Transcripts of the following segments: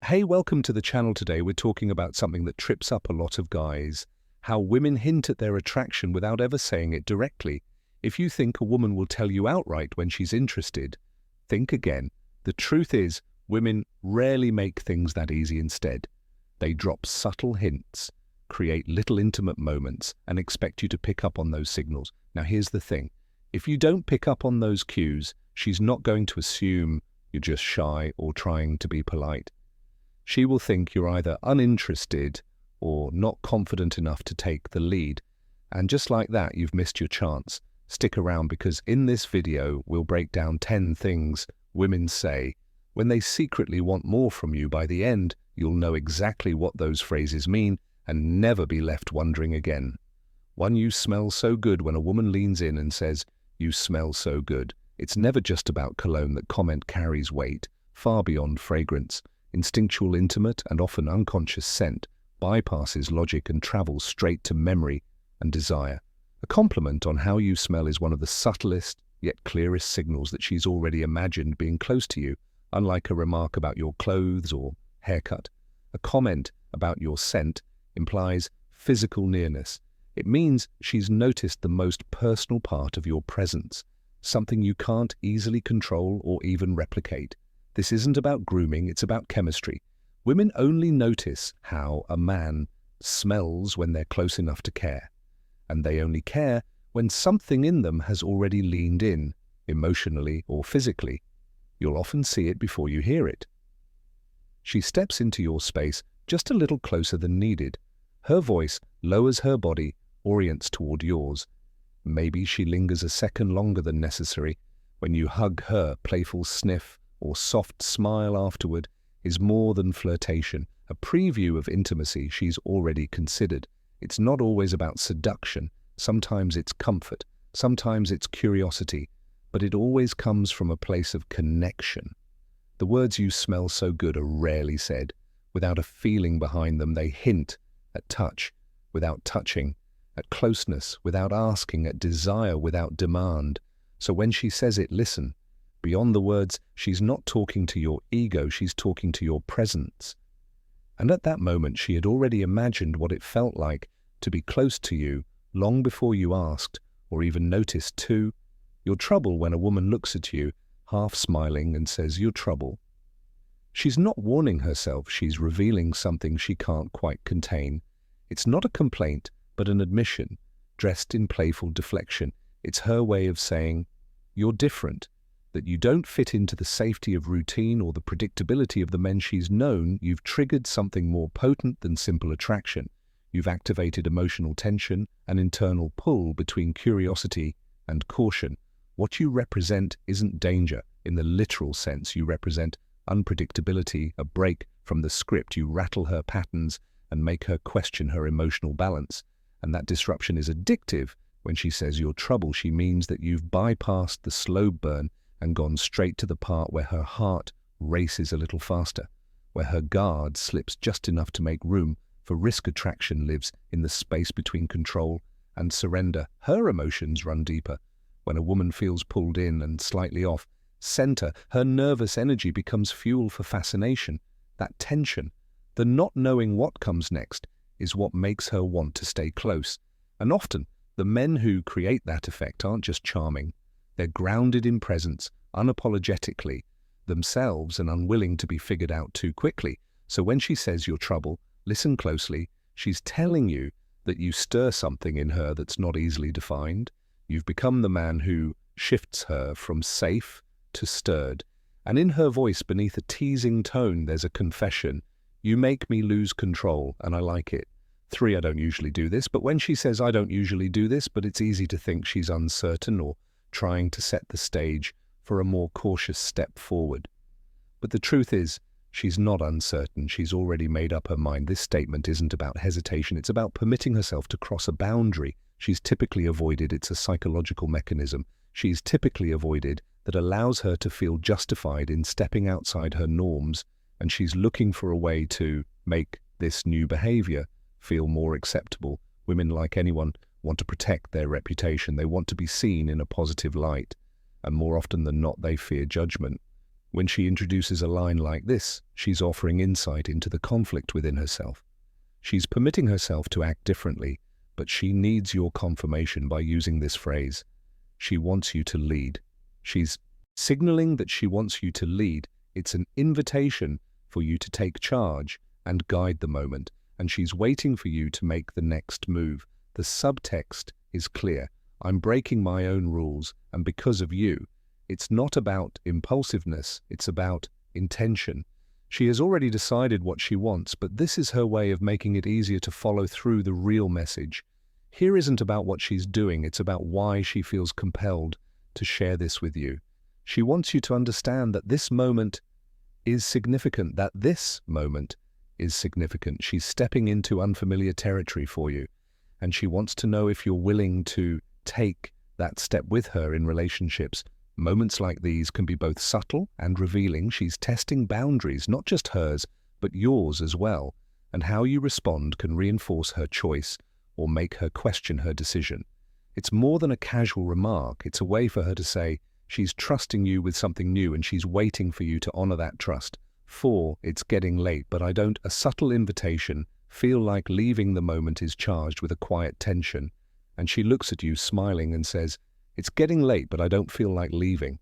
Hey, welcome to the channel. Today we're talking about something that trips up a lot of guys, how women hint at their attraction without ever saying it directly. If you think a woman will tell you outright when she's interested, think again. The truth is, women rarely make things that easy. Instead, they drop subtle hints, create little intimate moments, and expect you to pick up on those signals. Now here's the thing. If you don't pick up on those cues, she's not going to assume you're just shy or trying to be polite. She will think you're either uninterested or not confident enough to take the lead. And just like that, you've missed your chance. Stick around, because in this video, we'll break down 10 things women say when they secretly want more from you. By the end, you'll know exactly what those phrases mean and never be left wondering again. 1. You smell so good. When a woman leans in and says, "You smell so good," it's never just about cologne. That comment carries weight far beyond fragrance. Instinctual, intimate, and often unconscious scent bypasses logic and travels straight to memory and desire. A compliment on how you smell is one of the subtlest yet clearest signals that she's already imagined being close to you. Unlike a remark about your clothes or haircut, a comment about your scent implies physical nearness. It means she's noticed the most personal part of your presence, something you can't easily control or even replicate. This isn't about grooming, it's about chemistry. Women only notice how a man smells when they're close enough to care. And they only care when something in them has already leaned in, emotionally or physically. You'll often see it before you hear it. She steps into your space just a little closer than needed. Her voice lowers her body, orients toward yours. Maybe she lingers a second longer than necessary. When you hug her, playful sniff or soft smile afterward is more than flirtation, a preview of intimacy she's already considered. It's not always about seduction. Sometimes it's comfort, sometimes it's curiosity, but it always comes from a place of connection. The words "you smell so good" are rarely said. Without a feeling behind them, they hint at touch without touching, at closeness without asking, at desire without demand. So when she says it, listen. Beyond the words, she's not talking to your ego, she's talking to your presence. And at that moment, she had already imagined what it felt like to be close to you long before you asked or even noticed. 2. Your trouble. When a woman looks at you, half smiling, and says, "Your trouble," she's not warning herself, she's revealing something she can't quite contain. It's not a complaint, but an admission, dressed in playful deflection. It's her way of saying, "You're different," that you don't fit into the safety of routine or the predictability of the men she's known. You've triggered something more potent than simple attraction. You've activated emotional tension, an internal pull between curiosity and caution. What you represent isn't danger in the literal sense. You represent unpredictability, a break from the script. You rattle her patterns and make her question her emotional balance. And that disruption is addictive. When she says "your trouble," she means that you've bypassed the slow burn and gone straight to the part where her heart races a little faster, where her guard slips just enough to make room for risk. Attraction lives in the space between control and surrender. Her emotions run deeper. When a woman feels pulled in and slightly off center, her nervous energy becomes fuel for fascination. That tension, the not knowing what comes next, is what makes her want to stay close. And often, the men who create that effect aren't just charming. They're grounded in presence, unapologetically themselves, and unwilling to be figured out too quickly. So when she says "your trouble," listen closely. She's telling you that you stir something in her that's not easily defined. You've become the man who shifts her from safe to stirred. And in her voice, beneath a teasing tone, there's a confession. "You make me lose control, and I like it." 3. I don't usually do this, but when she says "I don't usually do this," but it's easy to think she's uncertain or trying to set the stage for a more cautious step forward. But the truth is, she's not uncertain. She's already made up her mind. This statement isn't about hesitation. It's about permitting herself to cross a boundary she's typically avoided. It's a psychological mechanism she's typically avoided that allows her to feel justified in stepping outside her norms, and she's looking for a way to make this new behavior feel more acceptable. Women, like anyone, want to protect their reputation. They want to be seen in a positive light, and more often than not, they fear judgment. When she introduces a line like this, she's offering insight into the conflict within herself. She's permitting herself to act differently, but she needs your confirmation by using this phrase. She wants you to lead. She's signaling that she wants you to lead. It's an invitation for you to take charge and guide the moment, and she's waiting for you to make the next move. The subtext is clear. I'm breaking my own rules, and because of you. It's not about impulsiveness, it's about intention. She has already decided what she wants, but this is her way of making it easier to follow through the real message. Here isn't about what she's doing, it's about why she feels compelled to share this with you. She wants you to understand that this moment is significant, She's stepping into unfamiliar territory for you, and she wants to know if you're willing to take that step with her in relationships. Moments like these can be both subtle and revealing. She's testing boundaries, not just hers, but yours as well, and how you respond can reinforce her choice or make her question her decision. It's more than a casual remark, it's a way for her to say she's trusting you with something new and she's waiting for you to honor that trust. 4. It's getting late, but I don't. A subtle invitation, feel like leaving the moment is charged with a quiet tension, and she looks at you smiling and says, it's getting late, but I don't feel like leaving.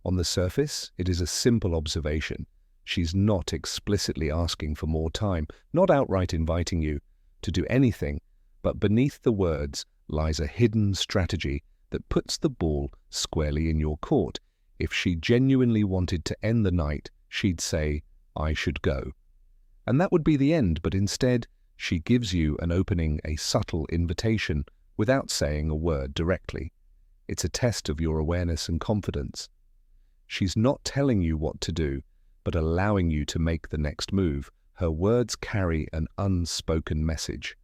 On the surface, it is a simple observation. She's not explicitly asking for more time, not outright inviting you to do anything, but beneath the words lies a hidden strategy that puts the ball squarely in your court. If she genuinely wanted to end the night, she'd say, I should go. And that would be the end, but instead, she gives you an opening, a subtle invitation, without saying a word directly. It's a test of your awareness and confidence. She's not telling you what to do, but allowing you to make the next move. Her words carry an unspoken message.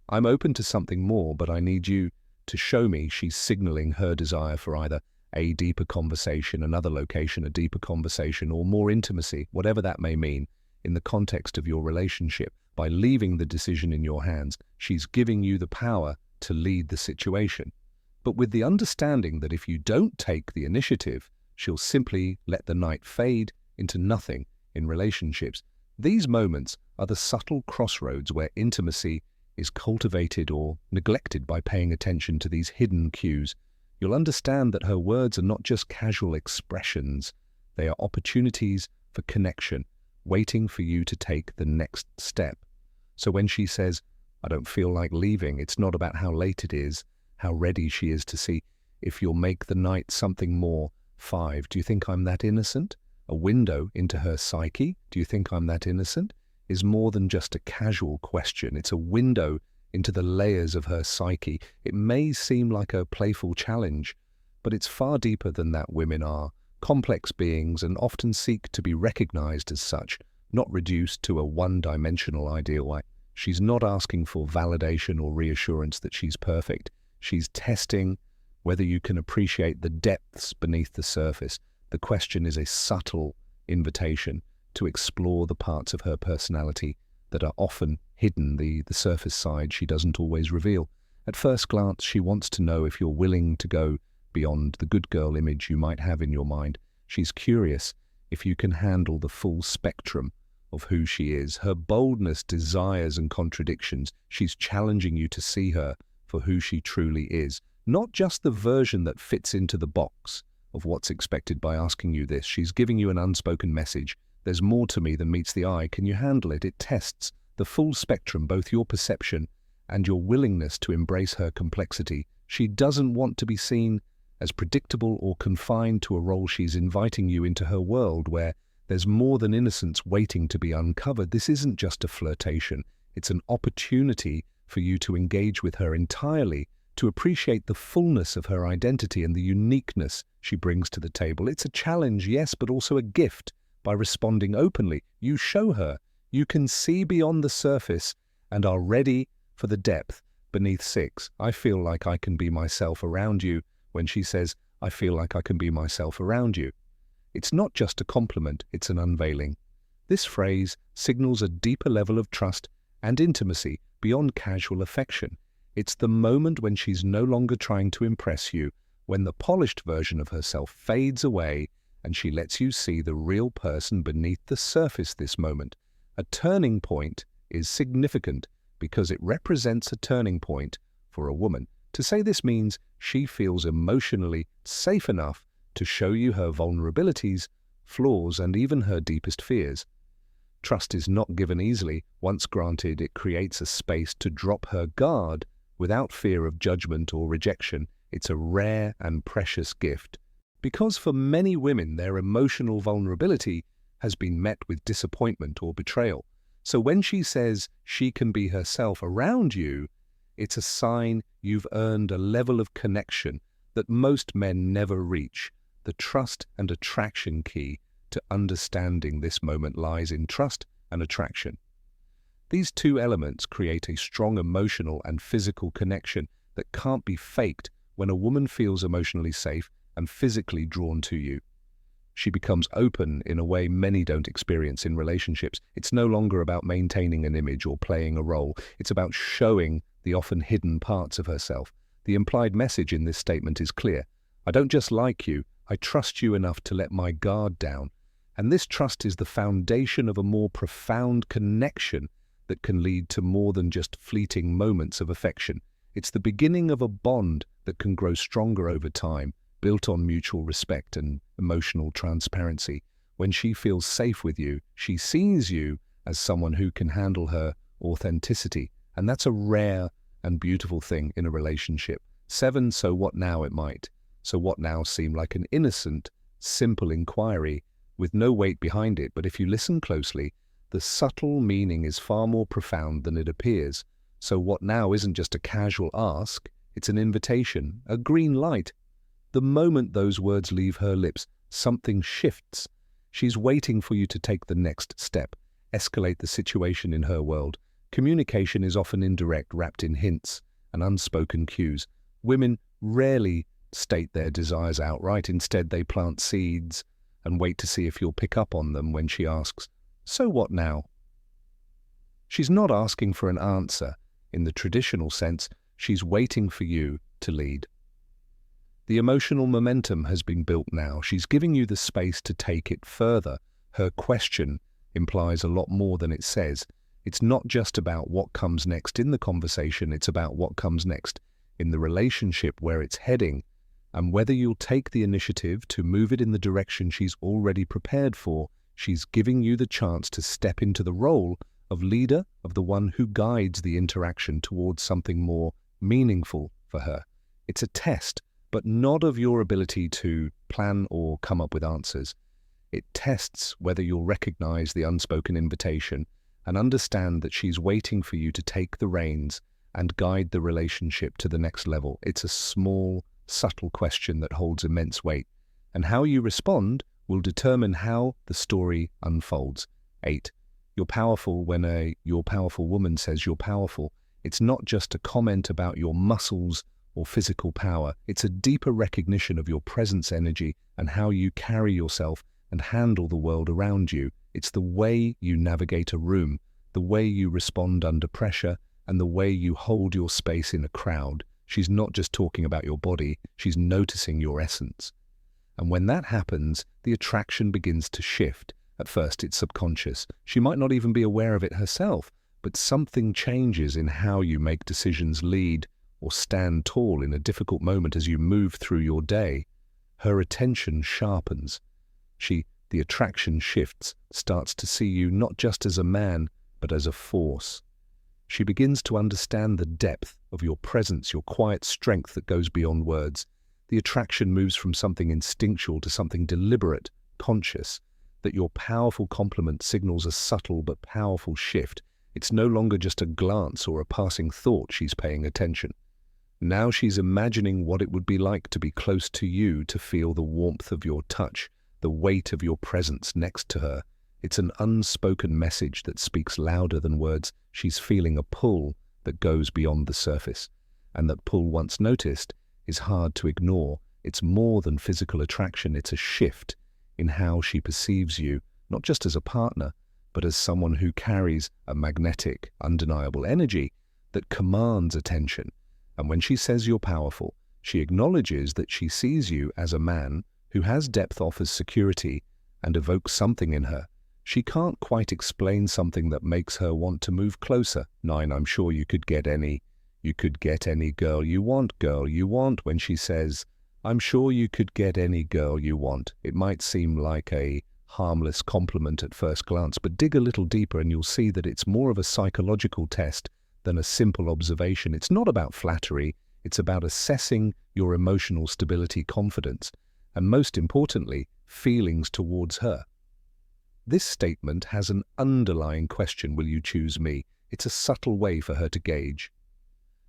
I'm open to something more, but I need you to show me. She's signaling her desire for either a deeper conversation, another location, a deeper conversation, or more intimacy, whatever that may mean, in the context of your relationship. By leaving the decision in your hands, she's giving you the power to lead the situation, but with the understanding that if you don't take the initiative, she'll simply let the night fade into nothing in relationships. These moments are the subtle crossroads where intimacy is cultivated or neglected. By paying attention to these hidden cues, you'll understand that her words are not just casual expressions, they are opportunities for connection, waiting for you to take the next step. So when she says, I don't feel like leaving, it's not about how late it is, how ready she is to see if you'll make the night something more. 5. Do you think I'm that innocent? A window into her psyche, do you think I'm that innocent, is more than just a casual question. It's a window into the layers of her psyche. It may seem like a playful challenge, but it's far deeper than that. Women are complex beings and often seek to be recognized as such, not reduced to a one-dimensional ideal. She's not asking for validation or reassurance that she's perfect. She's testing whether you can appreciate the depths beneath the surface. The question is a subtle invitation to explore the parts of her personality that are often hidden, the surface side she doesn't always reveal. At first glance, she wants to know if you're willing to go beyond the good girl image you might have in your mind. She's curious if you can handle the full spectrum of who she is, her boldness, desires, and contradictions. She's challenging you to see her for who she truly is, not just the version that fits into the box of what's expected. By asking you this, she's giving you an unspoken message. There's more to me than meets the eye. Can you handle it? It tests the full spectrum, both your perception and your willingness to embrace her complexity. She doesn't want to be seen as predictable or confined to a role. She's inviting you into her world where there's more than innocence waiting to be uncovered. This isn't just a flirtation. It's an opportunity for you to engage with her entirely, to appreciate the fullness of her identity and the uniqueness she brings to the table. It's a challenge, yes, but also a gift. By responding openly, you show her you can see beyond the surface and are ready for the depth beneath. 6. I feel like I can be myself around you. When she says, I feel like I can be myself around you, it's not just a compliment, it's an unveiling. This phrase signals a deeper level of trust and intimacy beyond casual affection. It's the moment when she's no longer trying to impress you, when the polished version of herself fades away and she lets you see the real person beneath the surface this moment. A turning point is significant because it represents a turning point for a woman. To say this means she feels emotionally safe enough to show you her vulnerabilities, flaws, and even her deepest fears. Trust is not given easily. Once granted, it creates a space to drop her guard without fear of judgment or rejection. It's a rare and precious gift, because for many women, their emotional vulnerability has been met with disappointment or betrayal. So when she says she can be herself around you, it's a sign you've earned a level of connection that most men never reach. The trust and attraction key to understanding this moment lies in trust and attraction. These two elements create a strong emotional and physical connection that can't be faked. When a woman feels emotionally safe and physically drawn to you, she becomes open in a way many don't experience in relationships. It's no longer about maintaining an image or playing a role. It's about showing the often hidden parts of herself. The implied message in this statement is clear. I don't just like you, I trust you enough to let my guard down. And this trust is the foundation of a more profound connection that can lead to more than just fleeting moments of affection. It's the beginning of a bond that can grow stronger over time, built on mutual respect and emotional transparency. When she feels safe with you, she sees you as someone who can handle her authenticity. And that's a rare and beautiful thing in a relationship. 7. So what now? It might. So what now seem like an innocent, simple inquiry with no weight behind it, but if you listen closely, the subtle meaning is far more profound than it appears. So what now isn't just a casual ask, it's an invitation, a green light. The moment those words leave her lips, something shifts. She's waiting for you to take the next step, escalate the situation in her world. Communication is often indirect, wrapped in hints and unspoken cues. Women rarely state their desires outright. Instead, they plant seeds and wait to see if you'll pick up on them when she asks, "So what now?" She's not asking for an answer in the traditional sense. She's waiting for you to lead. The emotional momentum has been built now. She's giving you the space to take it further. Her question implies a lot more than it says. It's not just about what comes next in the conversation, it's about what comes next in the relationship, where it's heading, and whether you'll take the initiative to move it in the direction she's already prepared for. She's giving you the chance to step into the role of leader, of the one who guides the interaction towards something more meaningful for her. It's a test, but not of your ability to plan or come up with answers. It tests whether you'll recognize the unspoken invitation and understand that she's waiting for you to take the reins and guide the relationship to the next level. It's a small, subtle question that holds immense weight, and how you respond will determine how the story unfolds. 8. You're powerful. When your powerful woman says you're powerful, it's not just a comment about your muscles or physical power. It's a deeper recognition of your presence, energy, and how you carry yourself and handle the world around you. It's the way you navigate a room, the way you respond under pressure, and the way you hold your space in a crowd. She's not just talking about your body, she's noticing your essence. And when that happens, the attraction begins to shift. At first, it's subconscious. She might not even be aware of it herself, but something changes in how you make decisions, lead, or stand tall in a difficult moment as you move through your day. Her attention sharpens. The attraction shifts, starts to see you not just as a man, but as a force. She begins to understand the depth of your presence, your quiet strength that goes beyond words. The attraction moves from something instinctual to something deliberate, conscious. That your powerful compliment signals a subtle but powerful shift. It's no longer just a glance or a passing thought. She's paying attention. Now she's imagining what it would be like to be close to you, to feel the warmth of your touch, the weight of your presence next to her. It's an unspoken message that speaks louder than words. She's feeling a pull that goes beyond the surface. And that pull, once noticed, is hard to ignore. It's more than physical attraction. It's a shift in how she perceives you, not just as a partner, but as someone who carries a magnetic, undeniable energy that commands attention. And when she says you're powerful, she acknowledges that she sees you as a man who has depth offers security and evokes something in her. She can't quite explain something that makes her want to move closer. 9. I'm sure you could get any girl you want. When she says, I'm sure you could get any girl you want, it might seem like a harmless compliment at first glance, but dig a little deeper and you'll see that it's more of a psychological test than a simple observation. It's not about flattery, it's about assessing your emotional stability, confidence, and most importantly, feelings towards her. This statement has an underlying question: will you choose me? It's a subtle way for her to gauge.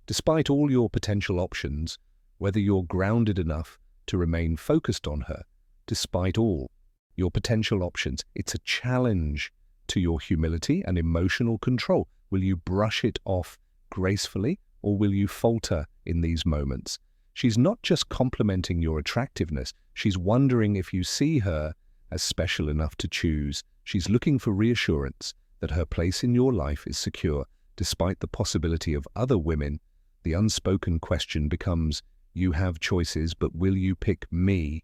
Despite all your potential options, whether you're grounded enough to remain focused on her, despite all your potential options, it's a challenge to your humility and emotional control. Will you brush it off gracefully, or will you falter in these moments? She's not just complimenting your attractiveness, she's wondering if you see her as special enough to choose. She's looking for reassurance that her place in your life is secure, despite the possibility of other women. The unspoken question becomes, you have choices, but will you pick me?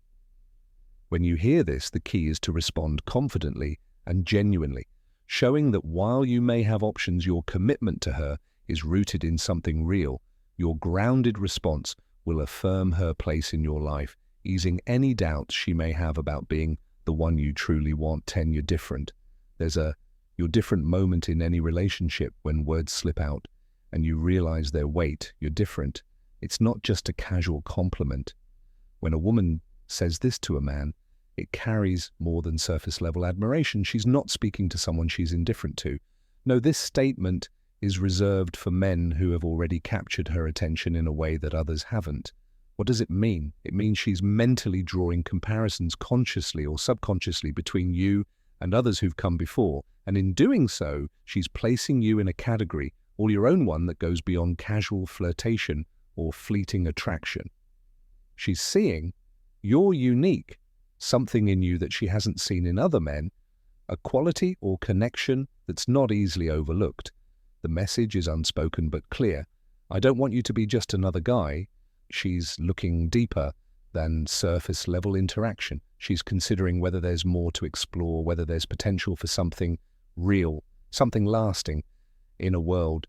When you hear this, the key is to respond confidently and genuinely, showing that while you may have options, your commitment to her is rooted in something real. Your grounded response will affirm her place in your life, easing any doubts she may have about being the one you truly want. 10. You're different. There's a you're different moment in any relationship when words slip out and you realize their weight. You're different. It's not just a casual compliment. When a woman says this to a man, it carries more than surface-level admiration. She's not speaking to someone she's indifferent to. No, this statement is reserved for men who have already captured her attention in a way that others haven't. What does it mean? It means she's mentally drawing comparisons consciously or subconsciously between you and others who've come before, and in doing so, she's placing you in a category, or your own one, that goes beyond casual flirtation or fleeting attraction. She's seeing you're unique, something in you that she hasn't seen in other men, a quality or connection that's not easily overlooked. The message is unspoken but clear. I don't want you to be just another guy. She's looking deeper than surface-level interaction. She's considering whether there's more to explore, whether there's potential for something real, something lasting, in a world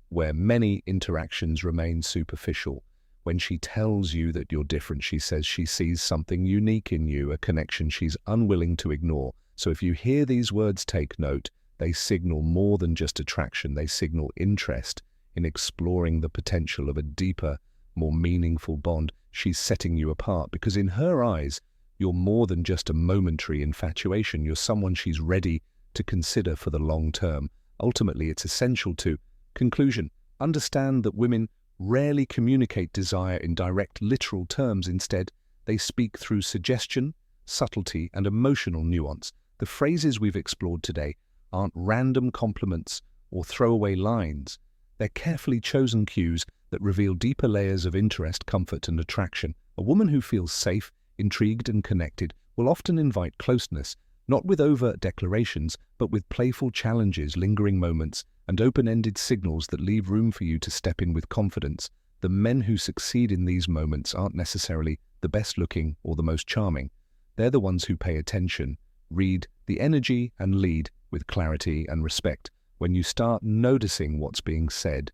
where many interactions remain superficial. When she tells you that you're different, she says she sees something unique in you, a connection she's unwilling to ignore. So if you hear these words, take note. They signal more than just attraction. They signal interest in exploring the potential of a deeper, more meaningful bond. She's setting you apart because in her eyes, you're more than just a momentary infatuation. You're someone she's ready to consider for the long term. Ultimately, it's essential to conclusion. Understand that women rarely communicate desire in direct, literal terms. Instead, they speak through suggestion, subtlety, and emotional nuance. The phrases we've explored today aren't random compliments or throwaway lines. They're carefully chosen cues that reveal deeper layers of interest, comfort, and attraction. A woman who feels safe, intrigued, and connected will often invite closeness, not with overt declarations, but with playful challenges, lingering moments, and open-ended signals that leave room for you to step in with confidence. The men who succeed in these moments aren't necessarily the best-looking or the most charming. They're the ones who pay attention, read the energy, and lead with clarity and respect. When you start noticing what's being said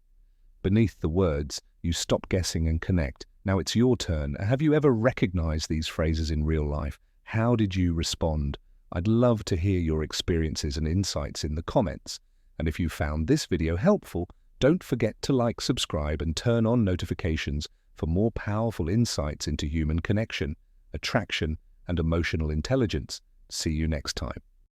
beneath the words, you stop guessing and connect. Now it's your turn. Have you ever recognized these phrases in real life? How did you respond? I'd love to hear your experiences and insights in the comments. And if you found this video helpful, don't forget to like, subscribe, and turn on notifications for more powerful insights into human connection, attraction, and emotional intelligence. See you next time.